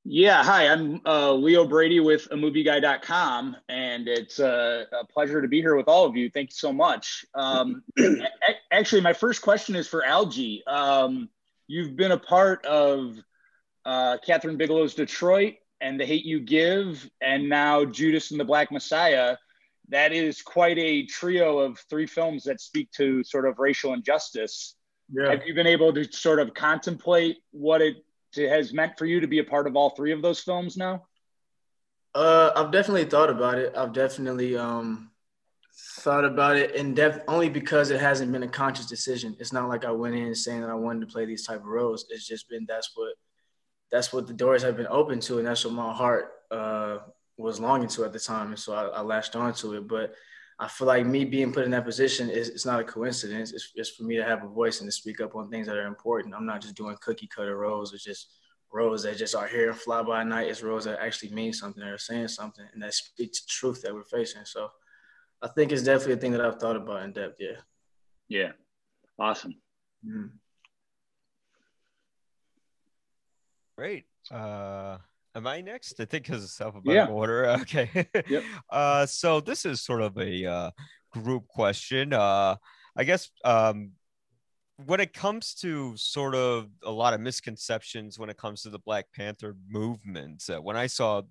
Yeah, hi, I'm Leo Brady with AMovieGuy.com, and it's a pleasure to be here with all of you. Thank you so much. Actually, my first question is for Algie. You've been a part of Catherine Bigelow's Detroit and The Hate You Give, and now Judas and the Black Messiah. That is quite a trio of three films that speak to sort of racial injustice. Yeah. Have you been able to sort of contemplate what it has meant for you to be a part of all three of those films now? I've definitely thought about it. I've definitely thought about it in depth only because it hasn't been a conscious decision. It's not like I went in saying that I wanted to play these type of roles. It's just been that's what the doors have been open to, and that's what my heart was longing to at the time. And so I latched onto it. But I feel like me being put in that position is it's not a coincidence. It's for me to have a voice and to speak up on things that are important. I'm not just doing cookie cutter roles. It's just roles that just are here and fly by night. It's roles that actually mean something, that are saying something, and that speak to truth that we're facing. So I think it's definitely a thing that I've thought about in depth. Yeah. Yeah, awesome. Mm-hmm. Great. Am I next? I think because it's Yeah. alphabetical order. Okay. Yep. So this is sort of a group question. I guess when it comes to sort of a lot of misconceptions when it comes to the Black Panther movement, when I saw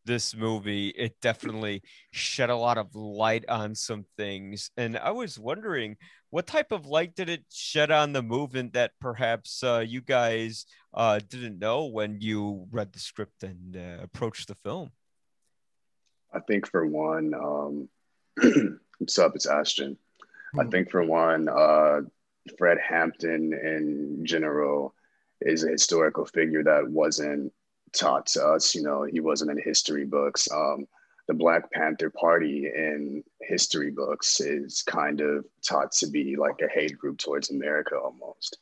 this movie, it definitely shed a lot of light on some things. And I was wondering, what type of light did it shed on the movement that perhaps you guys didn't know when you read the script and approached the film? I think for one, what's up? It's Ashton. I Mm-hmm. think for one, Fred Hampton in general is a historical figure that wasn't taught to us. You know, he wasn't in history books. The Black Panther Party in history books is kind of taught to be like a hate group towards America almost.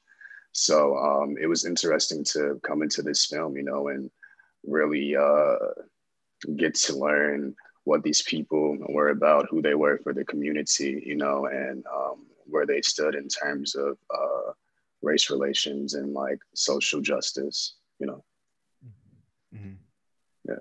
So it was interesting to come into this film, you know, and really get to learn what these people were about, who they were for the community, you know, and where they stood in terms of race relations and like social justice, you know. Mm-hmm. Yeah.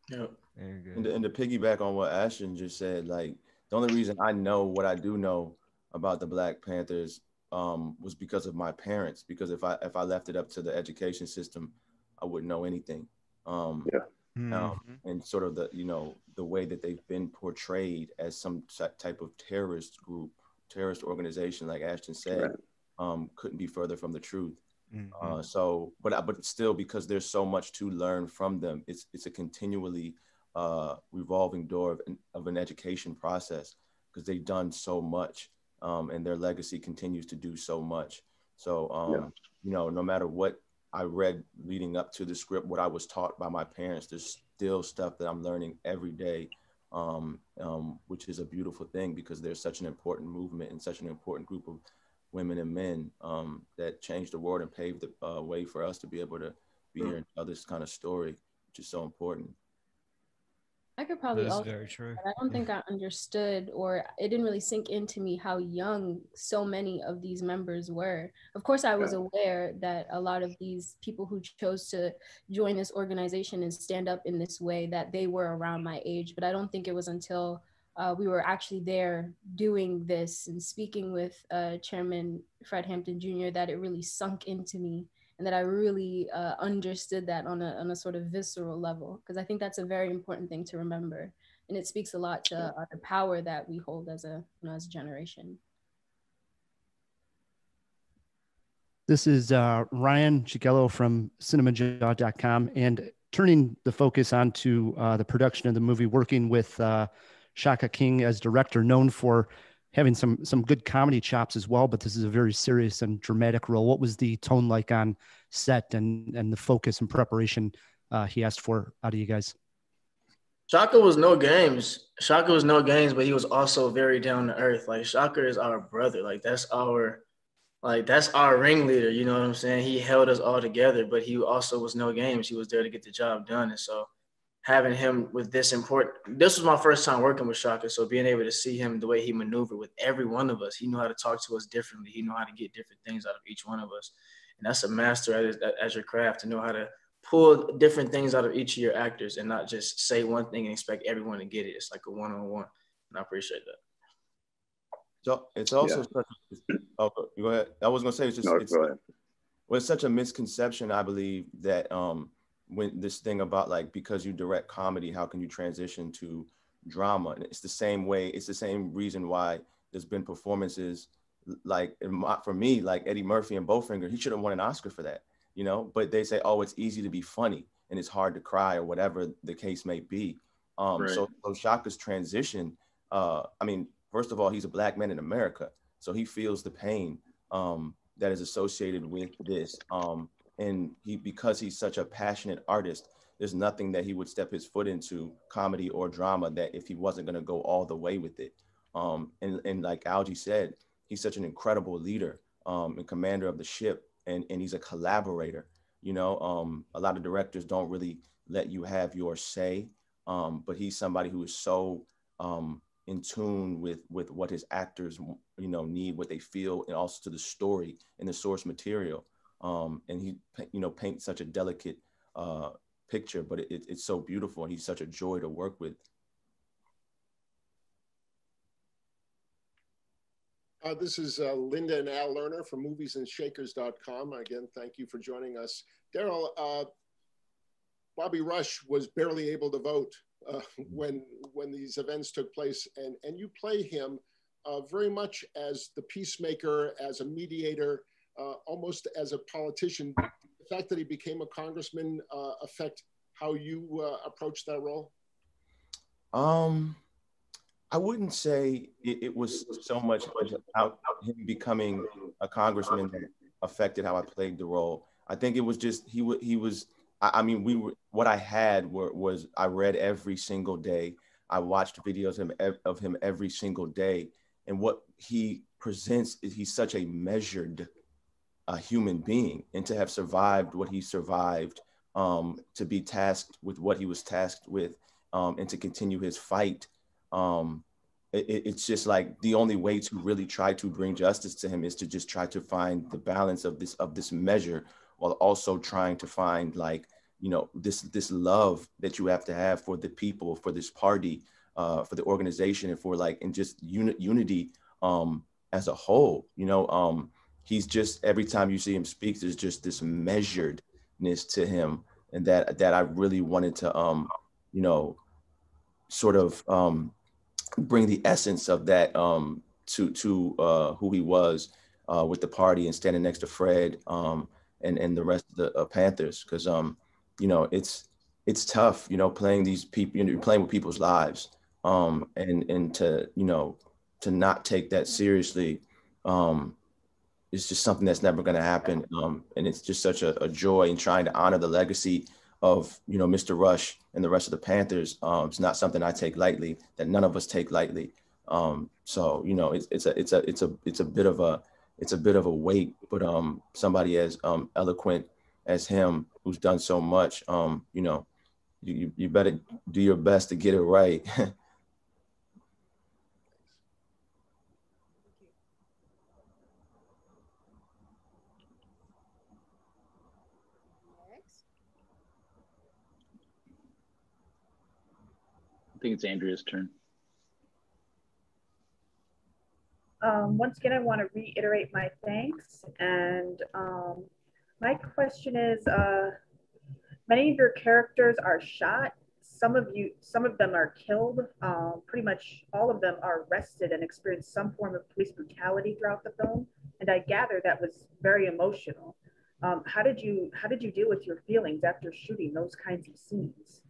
Yeah. Very good. And to piggyback on what Ashton just said, like the only reason I know what I do know about the Black Panthers was because of my parents. Because if I left it up to the education system, I wouldn't know anything. Yeah. And sort of the way that they've been portrayed as some type of terrorist group, terrorist organization, like Ashton said, couldn't be further from the truth. So, but still, because there's so much to learn from them, it's a continually revolving door of an education process because they've done so much, and their legacy continues to do so much. So, no matter what I read leading up to the script, what I was taught by my parents, there's still stuff that I'm learning every day, which is a beautiful thing because there's such an important movement and such an important group of women and men that changed the world and paved the way for us to be able to be here and tell this kind of story, which is so important. I could probably That's also, very true. but I don't think I understood, or it didn't really sink into me how young so many of these members were. Of course, I was aware that a lot of these people who chose to join this organization and stand up in this way, that they were around my age, but I don't think it was until we were actually there doing this and speaking with Chairman Fred Hampton Jr. that it really sunk into me, and that I really understood that on a sort of visceral level, because I think that's a very important thing to remember, and it speaks a lot to the power that we hold as a as a generation. This is Ryan Chigello from CinemaJaw.com, and turning the focus onto the production of the movie, working with Shaka King as director, known for having some good comedy chops as well, but this is a very serious and dramatic role. What was the tone like on set and the focus and preparation he asked for out of you guys? Shaka was no games. Shaka was no games, but he was also very down to earth. Like Shaka is our brother. That's our ringleader. You know what I'm saying? He held us all together, but he also was no games. He was there to get the job done. And so having him with this was my first time working with Shaka. So being able to see him, the way he maneuvered with every one of us, he knew how to talk to us differently. He knew how to get different things out of each one of us. And that's a master at your craft, to know how to pull different things out of each of your actors and not just say one thing and expect everyone to get it. It's like a one-on-one, and I appreciate that. So it's also such. Oh, go ahead. I was gonna say it's just go ahead. Well, it's such a misconception, I believe, that when this thing about like, because you direct comedy, how can you transition to drama? And it's the same way. It's the same reason why there's been performances like for me, like Eddie Murphy and Bowfinger. He should have won an Oscar for that, you know. But they say, oh, it's easy to be funny and it's hard to cry, or whatever the case may be. Right. So Shaka's transition. I mean, first of all, he's a Black man in America, so he feels the pain that is associated with this. And because he's such a passionate artist, there's nothing that he would step his foot into, comedy or drama, that if he wasn't going to go all the way with it. And like Algie said, he's such an incredible leader and commander of the ship, and he's a collaborator. You know, a lot of directors don't really let you have your say, but he's somebody who is so in tune with what his actors, you know, need, what they feel, and also to the story and the source material. And he, you know, paints such a delicate picture, but it's so beautiful, and he's such a joy to work with. This is Linda and Al Lerner from moviesandshakers.com. Again, thank you for joining us. Daryl, Bobby Rush was barely able to vote when these events took place, and you play him very much as the peacemaker, as a mediator, almost as a politician. The fact that he became a congressman affect how you approach that role? I wouldn't say it was so much about him becoming a congressman that affected how I played the role. I think it was just he was. I mean, what I had was I read every single day. I watched videos of him every single day, and what he presents is he's such a measured human being, and to have survived what he survived, to be tasked with what he was tasked with, and to continue his fight. It's just like the only way to really try to bring justice to him is to just try to find the balance of this measure, while also trying to find, like, you know, this love that you have to have for the people, for this party, for the organization, and just unity as a whole. You know, he's just, every time you see him speak, there's just this measuredness to him, and that I really wanted to you know, sort of bring the essence of that to who he was with the party, and standing next to Fred and the rest of the Panthers, because you know, it's tough, you know, playing these people, you know, you're playing with people's lives, and to, you know, to not take that seriously, it's just something that's never going to happen, and it's just such a joy in trying to honor the legacy of, you know, Mr. Rush and the rest of the Panthers. It's not something I take lightly, that none of us take lightly. So, you know, it's a bit of a weight, but somebody as eloquent as him, who's done so much, you know, you better do your best to get it right. I think it's Andrea's turn. Once again, I want to reiterate my thanks. And my question is, many of your characters are shot. Some of them are killed. Pretty much all of them are arrested and experience some form of police brutality throughout the film. And I gather that was very emotional. How did you deal with your feelings after shooting those kinds of scenes?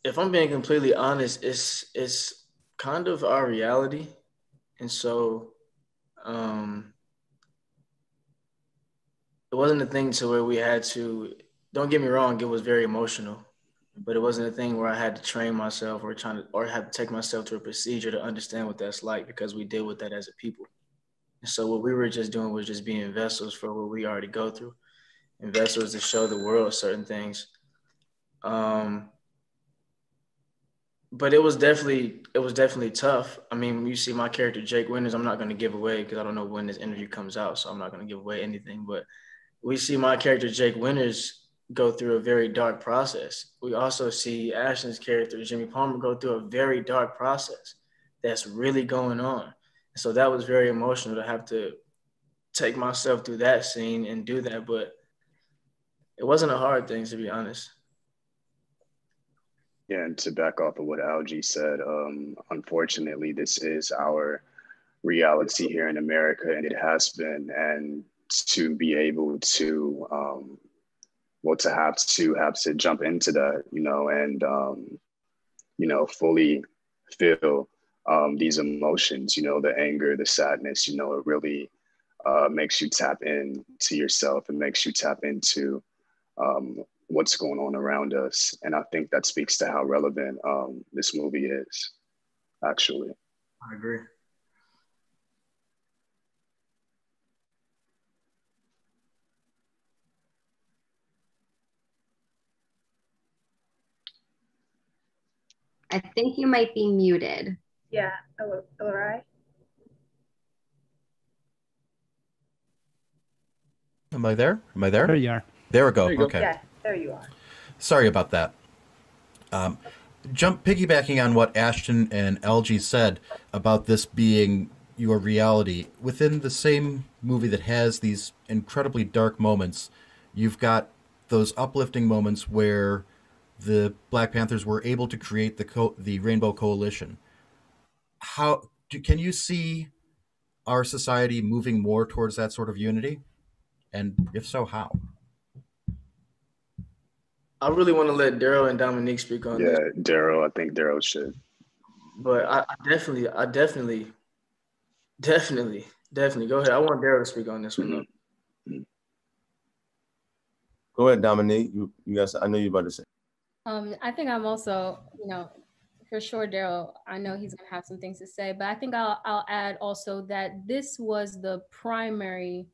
If I'm being completely honest, it's kind of our reality. And so it wasn't a thing to where we had to, don't get me wrong, it was very emotional, but it wasn't a thing where I had to train myself or had to take myself to a procedure to understand what that's like, because we deal with that as a people. And so what we were just doing was just being vessels for what we already go through, and vessels to show the world certain things. But it was definitely tough. I mean, you see my character, Jake Winters, I'm not going to give away because I don't know when this interview comes out, so I'm not going to give away anything. But we see my character, Jake Winters, go through a very dark process. We also see Ashton's character, Jimmy Palmer, go through a very dark process that's really going on. So that was very emotional to have to take myself through that scene and do that, but it wasn't a hard thing, to be honest. Yeah, and to back off of what Algie said, unfortunately, this is our reality here in America, and it has been. And to be able to, to have to jump into that, and fully feel these emotions, the anger, the sadness, it really makes you tap into yourself and makes you tap into what's going on around us. And I think that speaks to how relevant this movie is, actually. I agree. I think you might be muted. Yeah, all right. Am I there? There you are. There we go. There you go. Okay. Yeah, there you are. Sorry about that. Piggybacking on what Ashton and Algie said about this being your reality, within the same movie that has these incredibly dark moments, you've got those uplifting moments where the Black Panthers were able to create the Rainbow Coalition. Can you see our society moving more towards that sort of unity? And if so, how? I really want to let Daryl and Dominique speak on this. Yeah, Daryl, I think Daryl should. But I definitely go ahead. I want Daryl to speak on this one. Mm-hmm. Go ahead, Dominique. You guys, I know you're about to say. I think I'm also, for sure, Daryl, I know he's going to have some things to say, but I think I'll add also that this was the primary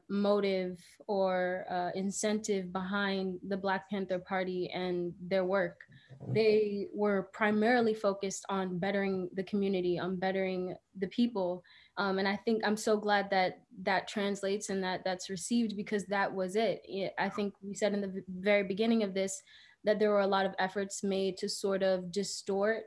motive or incentive behind the Black Panther Party and their work. They were primarily focused on bettering the community, on bettering the people. And I think I'm so glad that translates and that's received, because that was it. I think we said in the very beginning of this that there were a lot of efforts made to sort of distort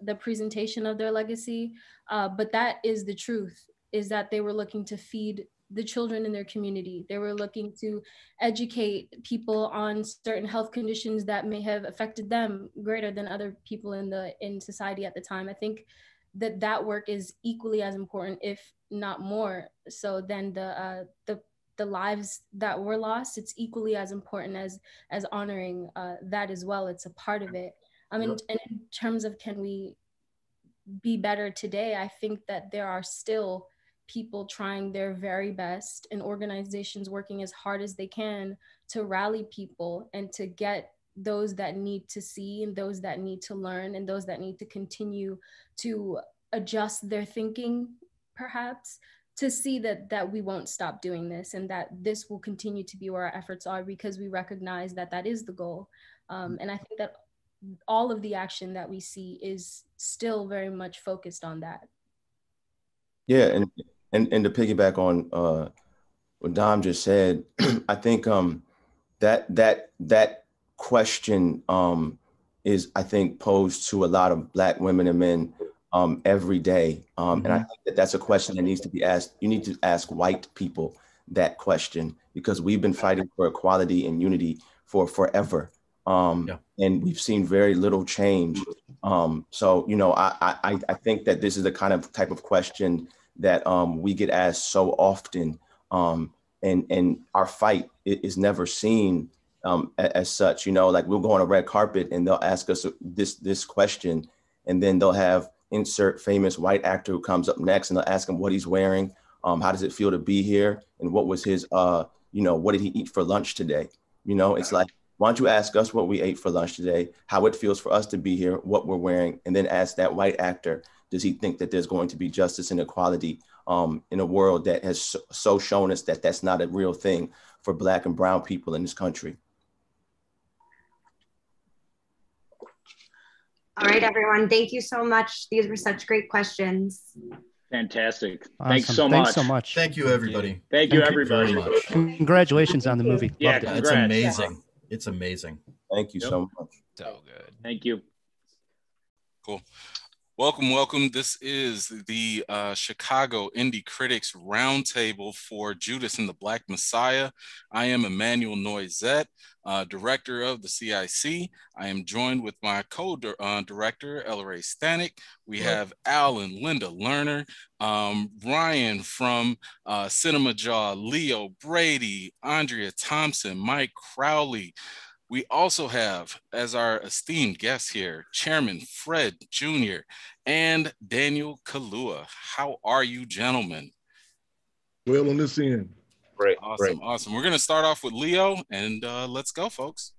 the presentation of their legacy. But that is the truth, is that they were looking to feed the children in their community. They were looking to educate people on certain health conditions that may have affected them greater than other people in society at the time. I think that work is equally as important, if not more so, than the lives that were lost. It's equally as important as honoring that as well. It's a part of it. I mean, and in terms of can we be better today, I think that there are still people trying their very best and organizations working as hard as they can to rally people and to get those that need to see and those that need to learn and those that need to continue to adjust their thinking, perhaps, to see that we won't stop doing this and that this will continue to be where our efforts are, because we recognize that is the goal. And I think that all of the action that we see is still very much focused on that. Yeah, and to piggyback on what Dom just said, I think that question is, I think, posed to a lot of Black women and men every day. And I think that's a question that needs to be asked. You need to ask white people that question, because we've been fighting for equality and unity for forever. And we've seen very little change. So, I think that this is the type of question that we get asked so often. And our fight is never seen as such. Like we'll go on a red carpet and they'll ask us this question, and then they'll have insert famous white actor who comes up next, and they'll ask him what he's wearing, how does it feel to be here, and what was his what did he eat for lunch today. It's like, why don't you ask us what we ate for lunch today, how it feels for us to be here, what we're wearing, and then ask that white actor, does he think that there's going to be justice and equality in a world that has so shown us that that's not a real thing for Black and brown people in this country. All right, everyone. Thank you so much. These were such great questions. Fantastic. Awesome. Thanks so Thanks much. so much. Thank you, everybody. Thank you, Thank you everybody. very much. Congratulations on the movie. Yeah, Loved it. It's congrats. amazing. It's amazing. Thank you so much. So good. Thank you. Cool. Welcome. This is the Chicago Indie Critics Roundtable for Judas and the Black Messiah. I am Emmanuel Noisette, director of the CIC. I am joined with my co-director, Ellery Stanek. We have Al and Linda Lerner, Ryan from Cinema Jaw, Leo Brady, Andrea Thompson, Mike Crowley. We also have, as our esteemed guests here, Chairman Fred Jr. and Daniel Kalua. How are you, gentlemen? Well, on this end. Great. Awesome. We're going to start off with Leo, and let's go, folks.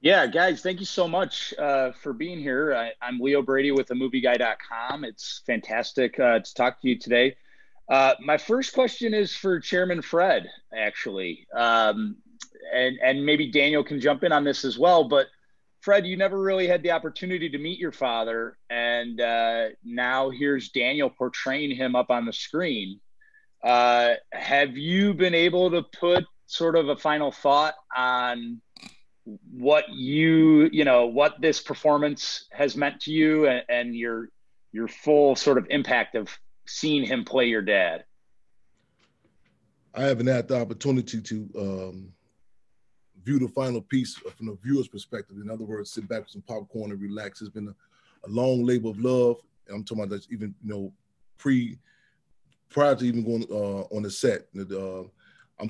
Yeah, guys, thank you so much for being here. I'm Leo Brady with AMovieGuy.com. It's fantastic to talk to you today. My first question is for Chairman Fred, actually. And maybe Daniel can jump in on this as well. But Fred, you never really had the opportunity to meet your father. And now here's Daniel portraying him up on the screen. Have you been able to put sort of a final thought on what what this performance has meant to you and your full sort of impact of seeing him play your dad? I haven't had the opportunity to view the final piece from the viewer's perspective. In other words, sit back with some popcorn and relax. It's been a long labor of love. I'm talking about that's even, prior to even going on the set. We're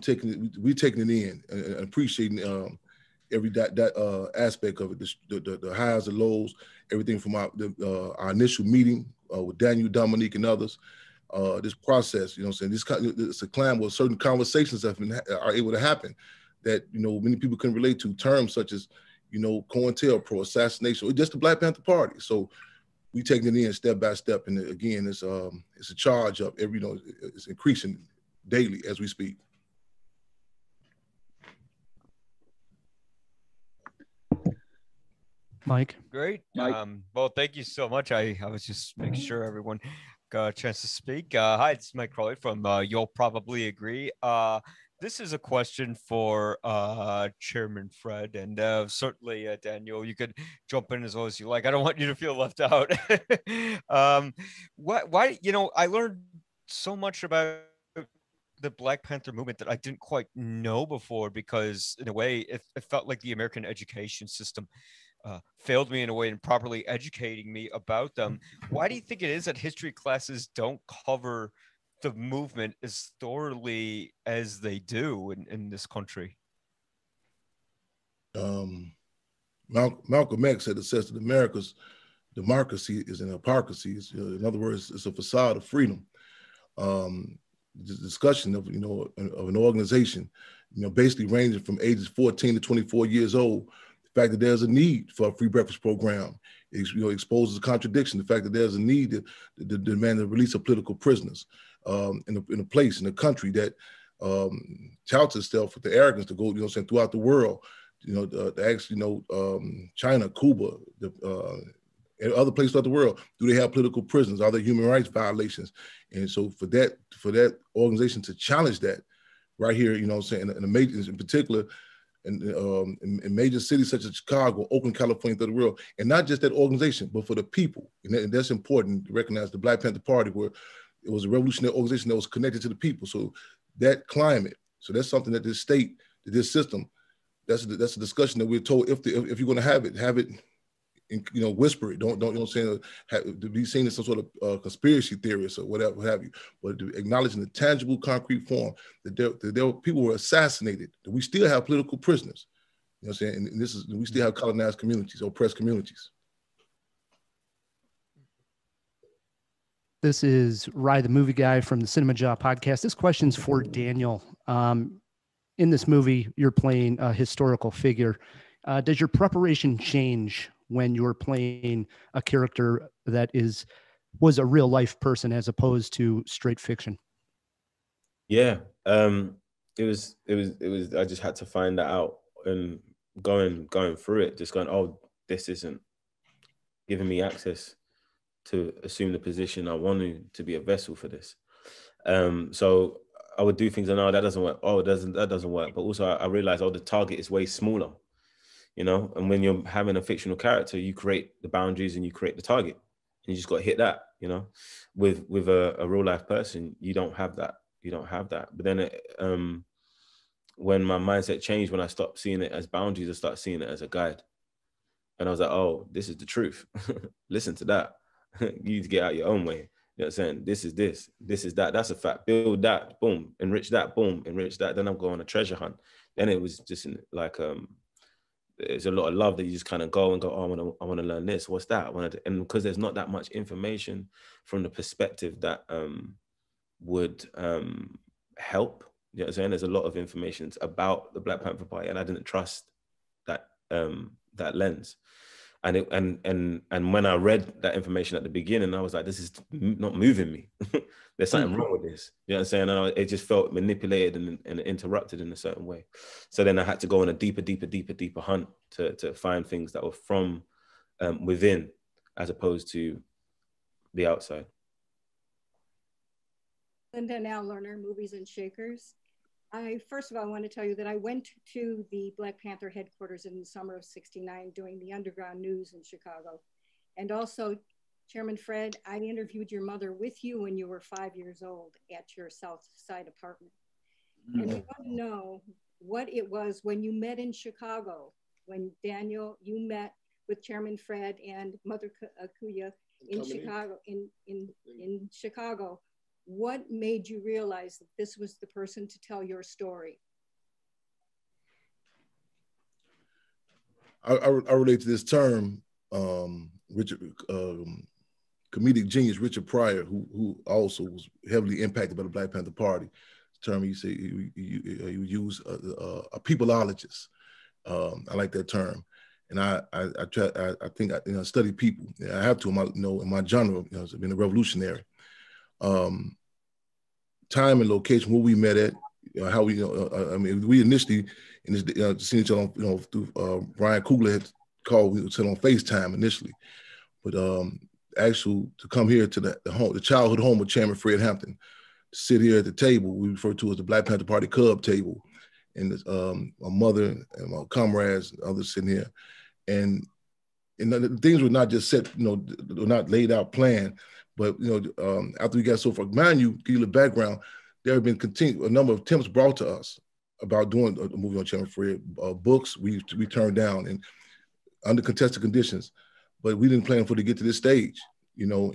taking it in and appreciating every that aspect of it, the highs and lows, everything from our initial meeting with Daniel, Dominique, and others. This process, it's a climb where certain conversations are able to happen that, many people can relate to, terms such as, COINTELPRO, assassination, or just the Black Panther Party. So we taking it in step by step. And again, it's a charge up it's increasing daily as we speak. Mike. Great. Well, thank you so much. I was just making sure everyone got a chance to speak. Hi, it's Mike Crowley from You'll Probably Agree. This is a question for Chairman Fred, and certainly Daniel, you could jump in as well as you like. I don't want you to feel left out. Why I learned so much about the Black Panther movement that I didn't quite know before, because in a way it felt like the American education system failed me in a way in properly educating me about them. Why do you think it is that history classes don't cover the movement as thoroughly as they do in this country? Malcolm X had says that America's democracy is an hypocrisy. In other words, it's a facade of freedom. The discussion of of an organization, basically ranging from ages 14 to 24 years old. The fact that there's a need for a free breakfast program, exposes a contradiction. The fact that there's a need to demand the release of political prisoners in a place, in a country that touts itself with the arrogance to go, throughout the world, to actually, China, Cuba, and other places throughout the world, do they have political prisoners? Are there human rights violations? And so for that organization to challenge that right here, in particular, in major cities such as Chicago, Oakland, California, throughout the world, and not just that organization, but for the people. And that's important to recognize the Black Panther Party, where it was a revolutionary organization that was connected to the people. So that climate, so that's something that this state, that this system, that's a discussion that we're told if you're going to have it, and, whisper it. Don't to be seen as some sort of conspiracy theorist or whatever, what have you. But to acknowledge in a tangible, concrete form that there were people who were assassinated. That we still have political prisoners. And we still have colonized communities, oppressed communities. This is Rye, the movie guy from the Cinema Jaw podcast. This question's for Daniel. In this movie, you're playing a historical figure. Does your preparation change when you're playing a character that was a real life person as opposed to straight fiction? Yeah, it was. I just had to find that out, and going through it, just going, oh, this isn't giving me access to assume the position I wanted to be a vessel for this. So I would do things and that doesn't work. Oh, that doesn't work. But also I realized, the target is way smaller, and when you're having a fictional character, you create the boundaries and you create the target, and you just got to hit that, with a real life person, you don't have that. But then when my mindset changed, when I stopped seeing it as boundaries, I started seeing it as a guide. And I was like, oh, this is the truth. Listen to that. You need to get out your own way. You know what I'm saying? This is that. That's a fact. Build that, boom, enrich that, boom, enrich that. Then I'm going on a treasure hunt. Then it was just like, there's a lot of love that you just kind of go, oh, I want to learn this. What's that? And because there's not that much information from the perspective that would help. You know what I'm saying? There's a lot of information about the Black Panther Party, and I didn't trust that that lens. And when I read that information at the beginning, I was like, this is not moving me. There's something wrong with this. You know what I'm saying? And it just felt manipulated and interrupted in a certain way. So then I had to go on a deeper hunt to find things that were from within, as opposed to the outside. Linda, now learner, Movies and Shakers. First of all, I want to tell you that I went to the Black Panther headquarters in the summer of '69 doing the underground news in Chicago. And also, Chairman Fred, I interviewed your mother with you when you were 5 years old at your South Side apartment. Mm-hmm. And we want to know what it was when you met in Chicago, when Daniel, you met with Chairman Fred and Mother Akuya in Chicago, in Chicago. What made you realize that this was the person to tell your story? I relate to this term, Richard, comedic genius Richard Pryor, who also was heavily impacted by the Black Panther Party. The term he said he would use a peopleologist. I like that term, and I think I study people. I have to in my genre, being a revolutionary. Time and location where we met at, how we, we initially in this, seen each other, through Brian Coogler had called, we said on FaceTime initially, but to come here to the childhood home of Chairman Fred Hampton, to sit here at the table we refer to as the Black Panther Party Club table, and my mother and my comrades and others sitting here, and the things were not just set, were not laid out planned. But after we got so far, mind you, give you the background, there have been a number of attempts brought to us about doing a movie on Chairman Fred. Books we turned down and under contested conditions, but we didn't plan for it to get to this stage. We asked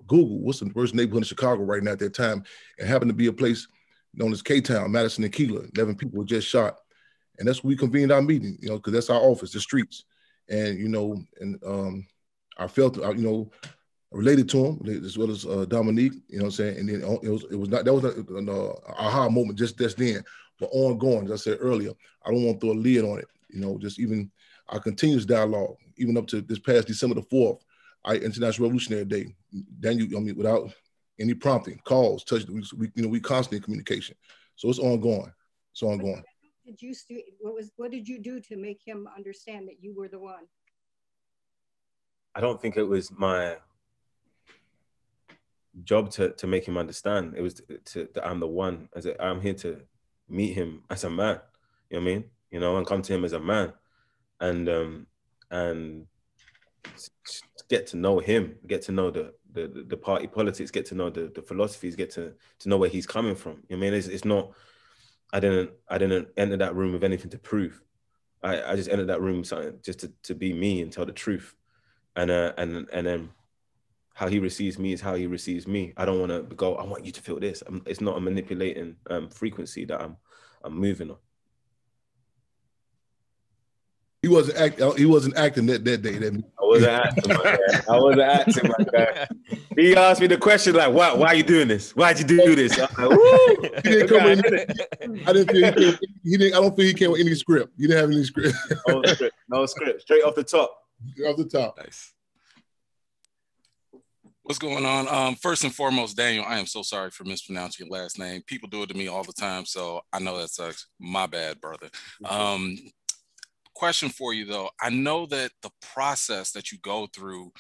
Google, what's the worst neighborhood in Chicago right now at that time, and happened to be a place known as K-Town, Madison and Keeler. 11 people were just shot, and that's where we convened our meeting. Because that's our office, the streets, and I felt, related to him as well as Dominique, and then it was not an aha moment just then, but ongoing. As I said earlier, I don't want to throw a lid on it. Just even our continuous dialogue, even up to this past December the 4th, International Revolutionary Day. Then without any prompting, calls, touch, we constantly in communication. So it's ongoing. It's ongoing. What did you do to make him understand that you were the one? I don't think it was my job to make him understand. It was that I'm the one. I'm here to meet him as a man. You know what I mean? And come to him as a man, and get to know him, get to know the party politics, get to know the philosophies, get to know where he's coming from. You know what I mean? It's not. I didn't enter that room with anything to prove. I just entered that room just to be me and tell the truth. And then how he receives me is how he receives me. I don't want to go, I want you to feel this. It's not a manipulating frequency that I'm moving on. He wasn't acting that day. I wasn't acting, my guy. He asked me the question like, why are you doing this? Why'd you do this? I'm like, woo! I don't feel he came with any script. You didn't have any script. No script. Straight off the top. Off the top. Nice. What's going on? First and foremost, Daniel, I am so sorry for mispronouncing your last name. People do it to me all the time, so I know that's my bad, brother. question for you though. I know that the process that you go through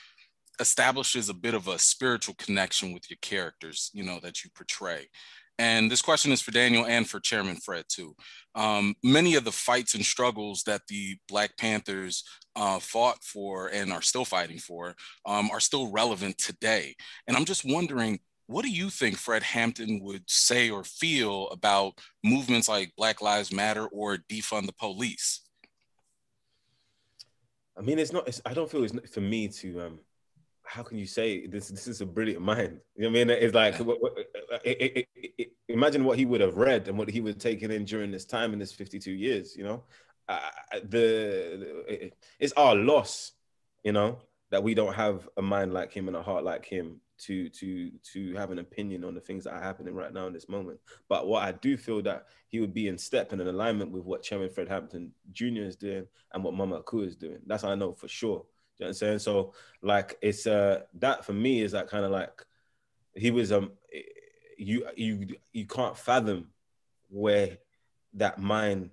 establishes a bit of a spiritual connection with your characters, you know, that you portray. And this question is for Daniel and for Chairman Fred too. Many of the fights and struggles that the Black Panthers fought for and are still fighting for are still relevant today. And I'm just wondering, what do you think Fred Hampton would say or feel about movements like Black Lives Matter or defund the police? I mean, I don't feel it's not for me to. How can you say this? This is a brilliant mind. You know what I mean? It's like imagine what he would have read and what he would have taken in during this time in this 52 years. You know, it's our loss. You know, that we don't have a mind like him and a heart like him to have an opinion on the things that are happening right now in this moment. But what I do feel that he would be in step and in alignment with what Chairman Fred Hampton Jr. is doing and what Mama Aku is doing. That's what I know for sure. You know what I'm saying? So like it's that for me is like kind of like he was you can't fathom where that mind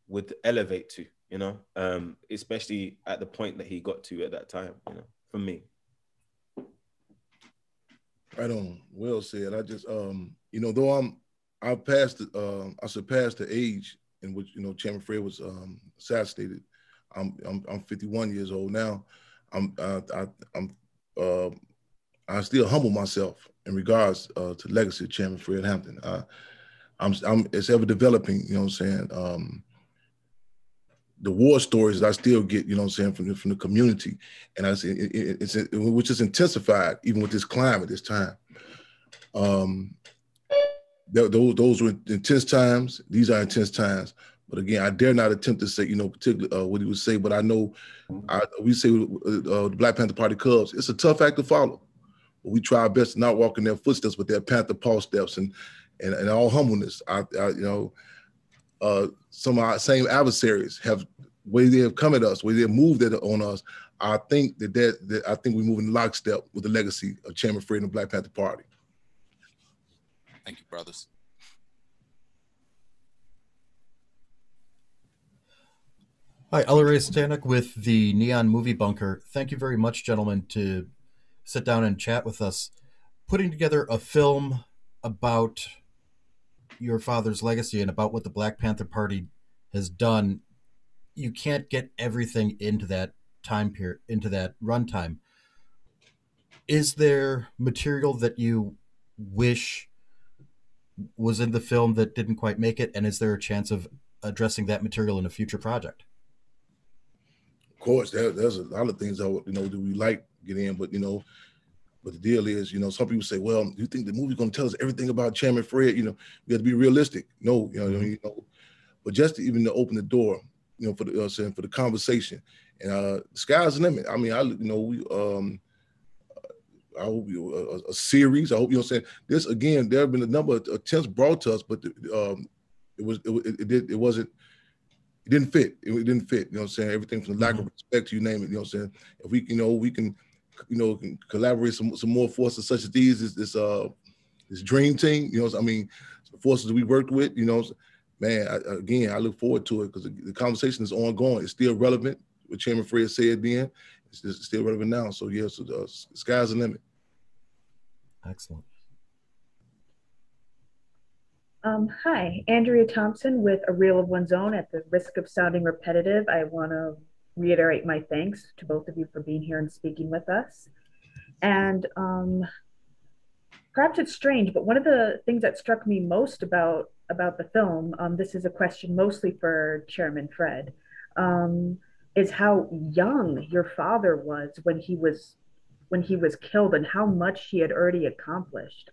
would elevate to, you know, especially at the point that he got to at that time, you know, for me. Right on. Well said. I just you know, though I surpassed the age in which, you know, Chairman Fred was assassinated. I'm 51 years old now. I still humble myself in regards to the legacy of Chairman Fred Hampton. It's ever developing, you know what I'm saying? The war stories I still get, you know what I'm saying, from the community, and I say which is intensified even with this climate, this time. Those were intense times. These are intense times. But again, I dare not attempt to say, you know, particularly what he would say. But I know we say the Black Panther Party Cubs. It's a tough act to follow. But we try our best to not walk in their footsteps with their Panther Paw steps and all humbleness. You know, some of our same adversaries have way they have come at us, way they have moved on us. I think that I think we move in lockstep with the legacy of Chairman Fred and the Black Panther Party. Thank you, brothers. Hi, Ellery Stanek with the Neon Movie Bunker. Thank you very much, gentlemen, to sit down and chat with us. Putting together a film about your father's legacy and about what the Black Panther Party has done, you can't get everything into that time period, into that runtime. Is there material that you wish was in the film that didn't quite make it? And is there a chance of addressing that material in a future project? Of course, there's a lot of things that, you know, do we like get in, but, you know, but the deal is, you know, some people say, well, do you think the movie's going to tell us everything about Chairman Fred? You know, we have to be realistic. No, you know, but just to even to open the door, you know, for the conversation, and the sky's the limit. I mean, I hope a series. I hope, you know what I'm saying. This again, there have been a number of attempts brought to us, but it didn't fit. It didn't fit. You know what I'm saying. Everything from the lack of respect, you name it. You know what I'm saying. If we, you know, we can collaborate some more forces such as these, this dream team. You know, I mean, the forces we worked with. You know, man. I look forward to it because the conversation is ongoing. It's still relevant. What Chairman Fred said then, it's still relevant now. So yeah, so the sky's the limit. Excellent. Hi, Andrea Thompson with A Reel of One's Own. At the risk of sounding repetitive, I want to reiterate my thanks to both of you for being here and speaking with us. And perhaps it's strange, but one of the things that struck me most about the film, this is a question mostly for Chairman Fred, is how young your father was when he was killed and how much he had already accomplished.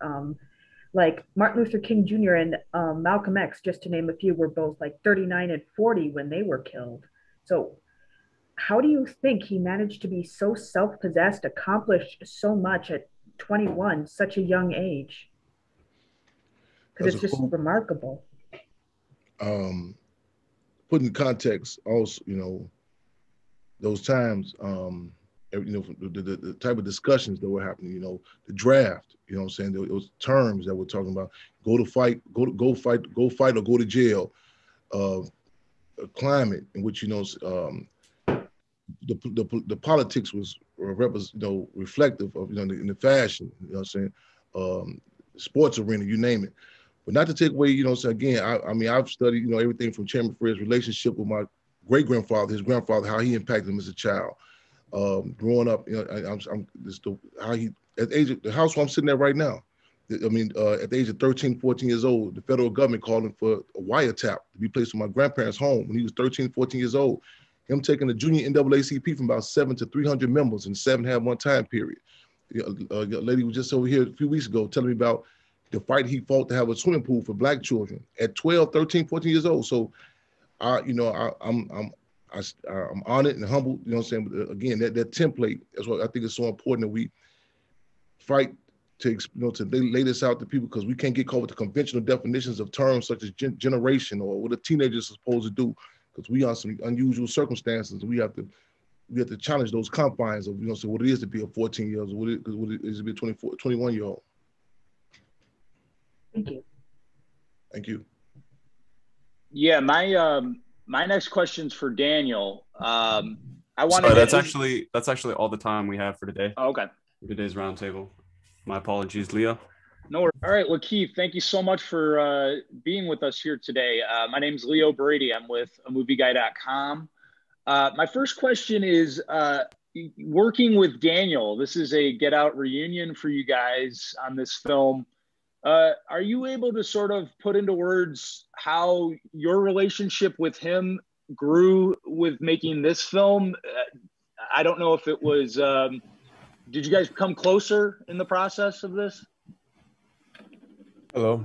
Like Martin Luther King Jr. and Malcolm X, just to name a few, were both like 39 and 40 when they were killed. So how do you think he managed to be so self-possessed, accomplish so much at 21, such a young age? Because it's just remarkable. Put in context also, you know, those times, you know, the type of discussions that were happening, you know, the draft, you know what I'm saying? Those terms that we're talking about, go fight or go to jail. a climate in which, you know, the politics was reflective of, you know, in the fashion, you know what I'm saying, sports arena, you name it. But not to take away, you know, so again, I mean, I've studied, you know, everything from Chairman Fred's relationship with my great-grandfather, his grandfather, how he impacted him as a child. Growing up, you know, how he, at the age of the house where I'm sitting at right now, I mean, at the age of 13, 14 years old, the federal government called him for a wiretap to be placed in my grandparents' home when he was 13, 14 years old. Him taking the junior NAACP from about 7 to 300 members in 7.5 time period. A lady was just over here a few weeks ago telling me about the fight he fought to have a swimming pool for black children at 12, 13, 14 years old. So, I'm honored and humbled, you know what I'm saying? But again, that template, that's what I think is so important, that we fight to, you know, to lay this out to people, because we can't get caught with the conventional definitions of terms such as generation or what a teenager is supposed to do, because we are some unusual circumstances. We have to challenge those confines of, you know, so what it is to be a 14-year-old, what it is to be a 24, 21-year-old. Thank you. Thank you. Yeah, my next question's for Daniel. I want Sorry, to. That's actually all the time we have for today. Oh, okay. Today's roundtable. My apologies, Leo. No worries. All right, Lakeith, thank you so much for being with us here today. My name is Leo Brady. I'm with AMovieGuy.com. My first question is, working with Daniel, this is a Get Out reunion for you guys on this film. Are you able to sort of put into words how your relationship with him grew with making this film? I don't know if it was, did you guys come closer in the process of this? Hello.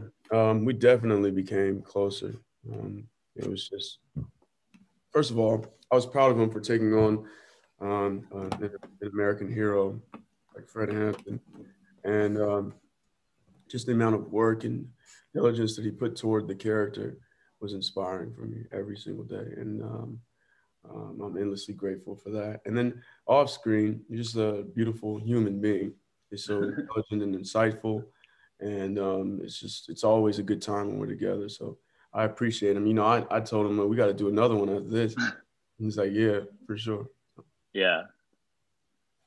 We definitely became closer. It was just, first of all, I was proud of him for taking on an American hero like Fred Hampton, and just the amount of work and diligence that he put toward the character was inspiring for me every single day, and I'm endlessly grateful for that. And then off screen, you're just a beautiful human being. He's so intelligent and insightful, and it's always a good time when we're together. So I appreciate him. You know, I told him, we got to do another one after this. And he's like, yeah, for sure. Yeah,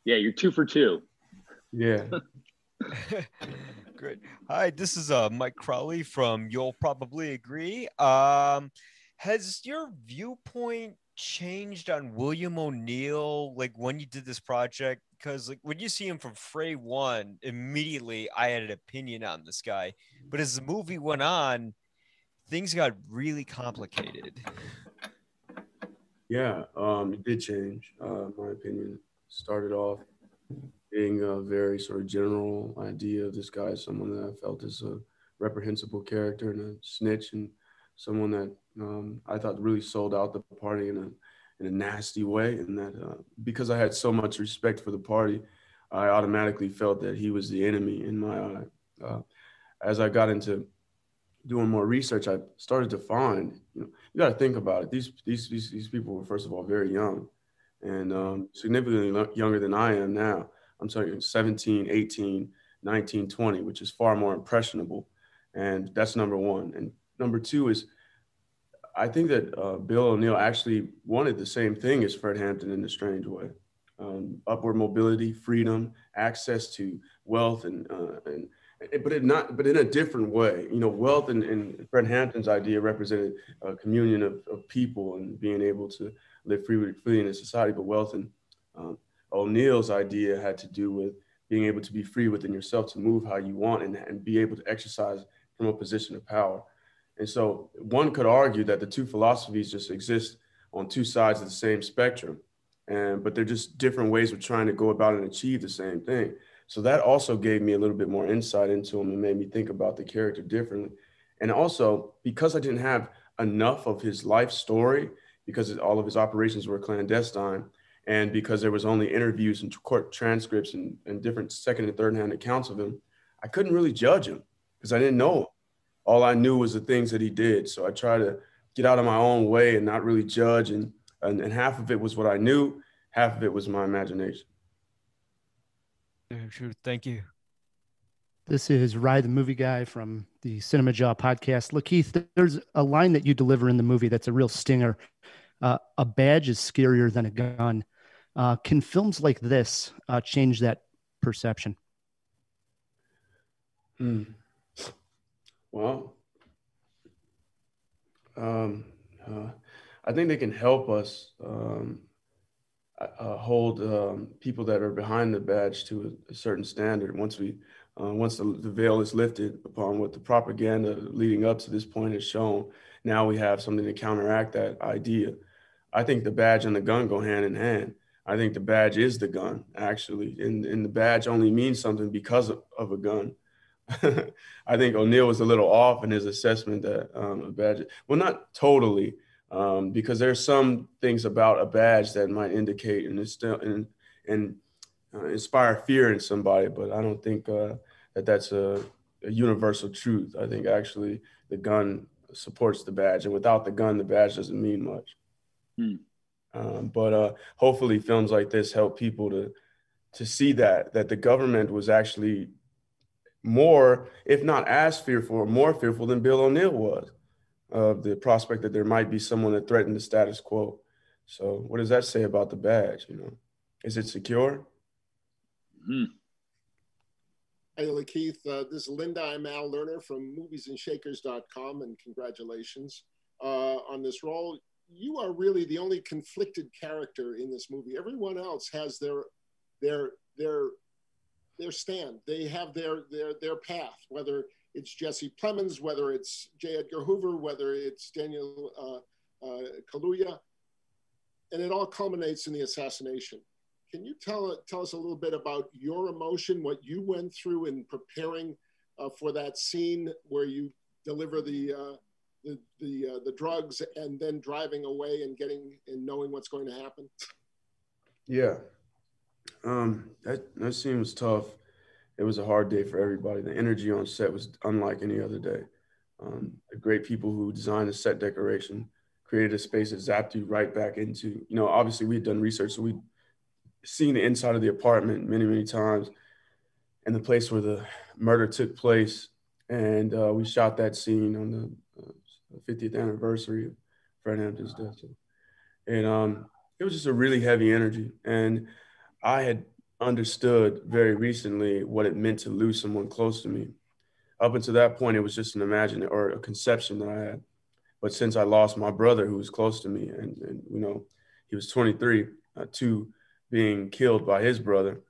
you're 2 for 2. Yeah. Great. Hi, this is Mike Crowley from You'll Probably Agree. Has your viewpoint changed on William O'Neill, like when you did this project? Because like when you see him from Fray One, immediately I had an opinion on this guy. But as the movie went on, things got really complicated. Yeah, it did change. My opinion started off being a very sort of general idea of this guy, someone that I felt is a reprehensible character and a snitch, and someone that I thought really sold out the party in a nasty way. And that because I had so much respect for the party, I automatically felt that he was the enemy in my eye. As I got into doing more research, I started to find, you got to think about it. These people were, first of all, very young, and significantly younger than I am now. I'm talking 17, 18, 19, 20, which is far more impressionable. And that's number one. And number two is, I think that Bill O'Neill actually wanted the same thing as Fred Hampton in a strange way. Upward mobility, freedom, access to wealth, but in a different way. You know, wealth and Fred Hampton's idea represented a communion of people and being able to live freely in a society. But wealth and O'Neill's idea had to do with being able to be free within yourself to move how you want and be able to exercise from a position of power. And so one could argue that the two philosophies just exist on two sides of the same spectrum, but they're just different ways of trying to go about and achieve the same thing. So that also gave me a little bit more insight into him and made me think about the character differently. And also, because I didn't have enough of his life story, because all of his operations were clandestine, and because there was only interviews and court transcripts and different second and third hand accounts of him, I couldn't really judge him because I didn't know him. All I knew was the things that he did. So I tried to get out of my own way and not really judge. And half of it was what I knew, half of it was my imagination. Sure, thank you. This is Rye, the movie guy from the Cinema Jaw podcast. Lakeith, there's a line that you deliver in the movie that's a real stinger. A badge is scarier than a gun. Can films like this change that perception? Well, I think they can help us hold people that are behind the badge to a certain standard. Once the veil is lifted upon what the propaganda leading up to this point has shown, now we have something to counteract that idea. I think the badge and the gun go hand in hand. I think the badge is the gun, actually, and the badge only means something because of a gun. I think O'Neill was a little off in his assessment that a badge, well, not totally, because there's some things about a badge that might indicate and inspire fear in somebody, but I don't think that's a universal truth. I think actually the gun supports the badge, and without the gun, the badge doesn't mean much. But hopefully films like this help people to see that the government was actually more, if not as fearful or more fearful than Bill O'Neill was, of the prospect that there might be someone that threatened the status quo. So what does that say about the badge? Is it secure? Hey, Lakeith, this is Linda. I'm Al Lerner from moviesandshakers.com, and congratulations on this role. You are really the only conflicted character in this movie. Everyone else has their stand. They have their path, whether it's Jesse Plemons, whether it's J. Edgar Hoover, whether it's Daniel Kaluuya, and it all culminates in the assassination. Can you tell us a little bit about your emotion, what you went through in preparing for that scene where you deliver the drugs and then driving away and knowing what's going to happen? Yeah, that scene was tough. It was a hard day for everybody. The energy on set was unlike any other day. The great people who designed the set decoration created a space that zapped you right back into, obviously we had done research, so we'd seen the inside of the apartment many, many times and the place where the murder took place. And we shot that scene on the 50th anniversary of Fred Hampton's death. And it was just a really heavy energy. And I had understood very recently what it meant to lose someone close to me. Up until that point, it was just an imagination or a conception that I had. But since I lost my brother who was close to me, and he was 23, to being killed by his brother,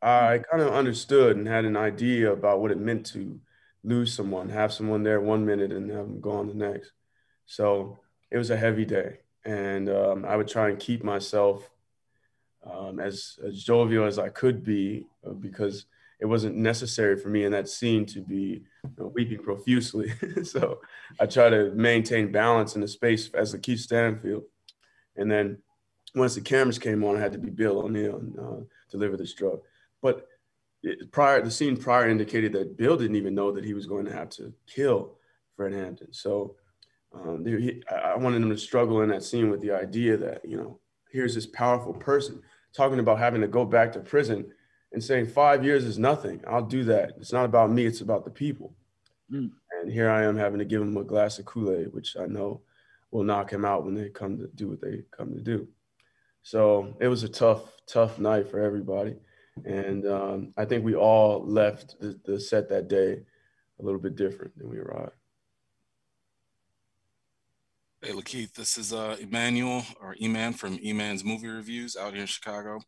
I kind of understood and had an idea about what it meant to lose someone, have someone there 1 minute and have them gone the next. So it was a heavy day. And I would try and keep myself as jovial as I could be, because it wasn't necessary for me in that scene to be weeping profusely. So I try to maintain balance in the space as Lakeith Stanfield. And then once the cameras came on, I had to be Bill O'Neill and deliver this drug. But the scene prior indicated that Bill didn't even know that he was going to have to kill Fred Hampton. So I wanted him to struggle in that scene with the idea that, here's this powerful person talking about having to go back to prison and saying 5 years is nothing. I'll do that. It's not about me. It's about the people. And here I am having to give him a glass of Kool-Aid, which I know will knock him out when they come to do what they come to do. So it was a tough night for everybody. And I think we all left the set that day a little bit different than we arrived. Hey, Lakeith, this is Emmanuel or E-Man from E-Man's Movie Reviews out here in Chicago.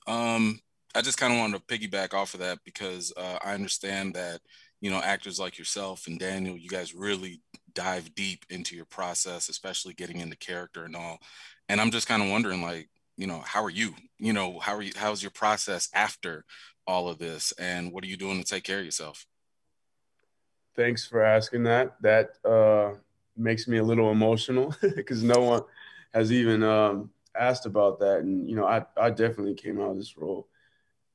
I just kind of wanted to piggyback off of that because I understand that, actors like yourself and Daniel, you guys really dive deep into your process, especially getting into character and all. And I'm just kind of wondering, how are you? How's your process after all of this? And what are you doing to take care of yourself? Thanks for asking that. That makes me a little emotional because no one has even asked about that. And, I definitely came out of this role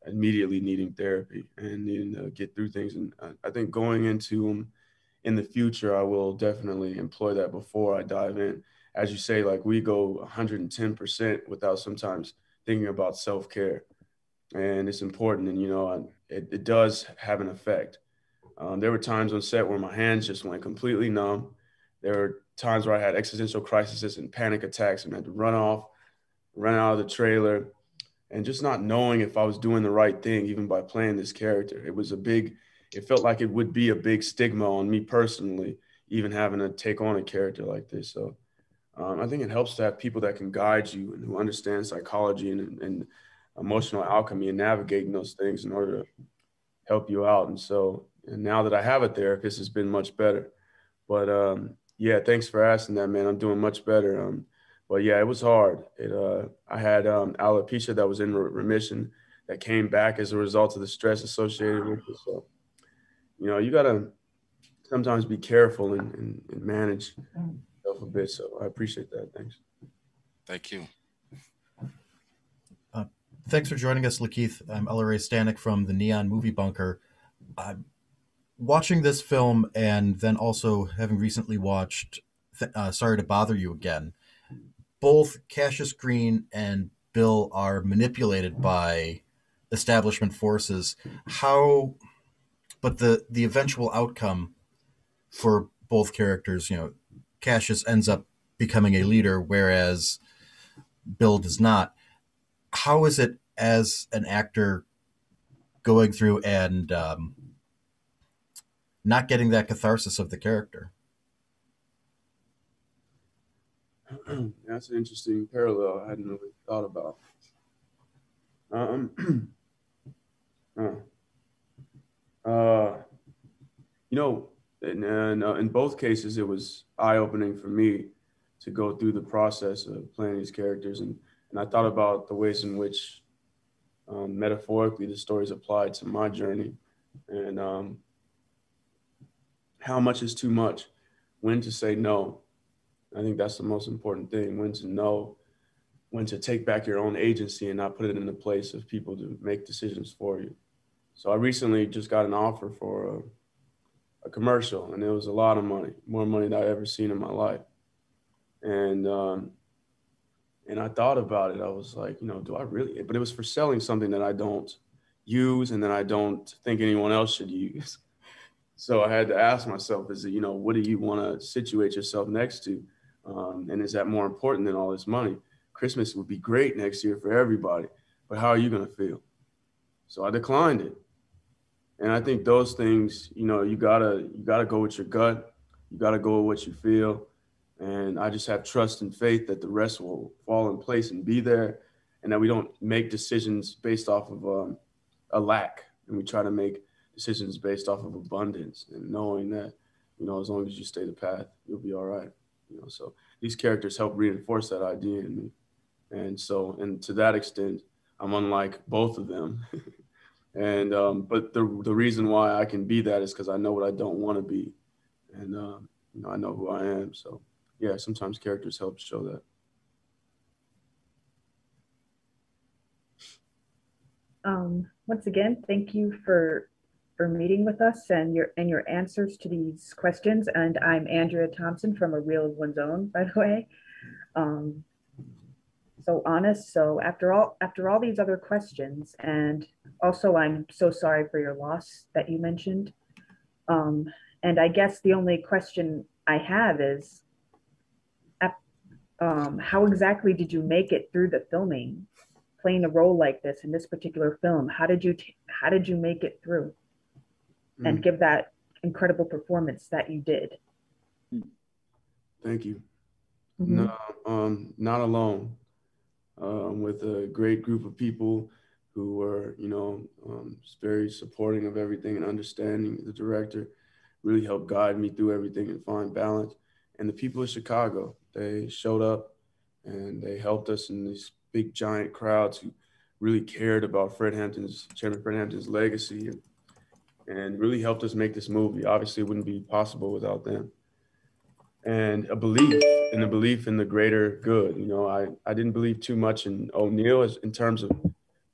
immediately needing therapy and needing to get through things. And I think going into in the future, I will definitely employ that before I dive in. As you say, we go 110% without sometimes thinking about self-care. And it's important. And, it does have an effect. There were times on set where my hands just went completely numb. There were times where I had existential crises and panic attacks and had to run out of the trailer, and just not knowing if I was doing the right thing, even by playing this character. It felt like it would be a big stigma on me personally, even having to take on a character like this. So I think it helps to have people that can guide you and who understand psychology and emotional alchemy and navigating those things in order to help you out. And now that I have a therapist, it's been much better. But yeah, thanks for asking that, man. I'm doing much better. But yeah, it was hard. I had alopecia that was in remission that came back as a result of the stress associated with it. So, you got to sometimes be careful and manage yourself a bit. So I appreciate that. Thanks. Thank you. Thanks for joining us, Lakeith. I'm LRA Stanek from the Neon Movie Bunker. Watching this film and then also having recently watched Sorry to Bother You Again, both Cassius Green and Bill are manipulated by establishment forces. But the eventual outcome for both characters, Cassius ends up becoming a leader, whereas Bill does not. How is it as an actor going through and not getting that catharsis of the character? That's an interesting parallel I hadn't really thought about. In both cases, it was eye-opening for me to go through the process of playing these characters. And I thought about the ways in which metaphorically the stories applied to my journey, and how much is too much, when to say no. I think that's the most important thing, when to know, when to take back your own agency and not put it in the place of people to make decisions for you. So I recently just got an offer for a commercial, and it was a lot of money, more money than I've ever seen in my life. And I thought about it. I was like, do I really? But it was for selling something that I don't use and that I don't think anyone else should use. So I had to ask myself, is it, what do you want to situate yourself next to? And is that more important than all this money? Christmas would be great next year for everybody, but how are you going to feel? So I declined it. And I think those things, you gotta go with your gut. You gotta go with what you feel. And I just have trust and faith that the rest will fall in place and be there, and that we don't make decisions based off of a lack, and we try to make decisions based off of abundance and knowing that, as long as you stay the path, you'll be all right. So these characters help reinforce that idea in me. And to that extent, I'm unlike both of them. And but the reason why I can be that is because I know what I don't want to be, and I know who I am. So yeah, sometimes characters help show that. Once again, thank you for meeting with us and your answers to these questions. And I'm Andrea Thompson from A Real One's Own, by the way. So honest. So after all these other questions, and also I'm so sorry for your loss that you mentioned. And I guess the only question I have is, how exactly did you make it through the filming, playing a role like this in this particular film? How did you make it through and give that incredible performance that you did? Thank you. Mm-hmm. No, not alone. With a great group of people who were, very supporting of everything and understanding. The director really helped guide me through everything and find balance. And the people of Chicago, they showed up and they helped us in these big giant crowds who really cared about Chairman Fred Hampton's legacy and really helped us make this movie. Obviously, it wouldn't be possible without them. And a belief in the greater good. I didn't believe too much in O'Neill in terms of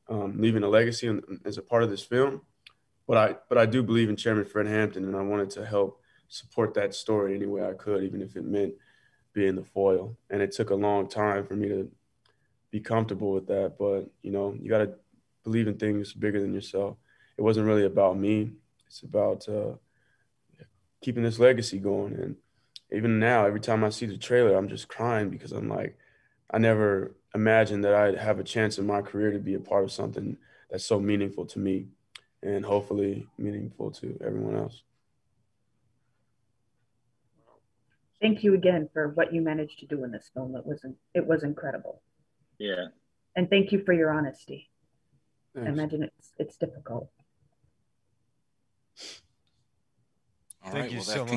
leaving a legacy as a part of this film, but I do believe in Chairman Fred Hampton, and I wanted to help support that story any way I could, even if it meant being the foil. And it took a long time for me to be comfortable with that, but you got to believe in things bigger than yourself. it wasn't really about me. It's about keeping this legacy going. And even now, every time I see the trailer, I'm just crying because I'm like, I never imagined that I'd have a chance in my career to be a part of something that's so meaningful to me and hopefully meaningful to everyone else. Thank you again for what you managed to do in this film. It was incredible. Yeah. And thank you for your honesty. Thanks. I imagine it's difficult. All Thank right. you Well, so that much.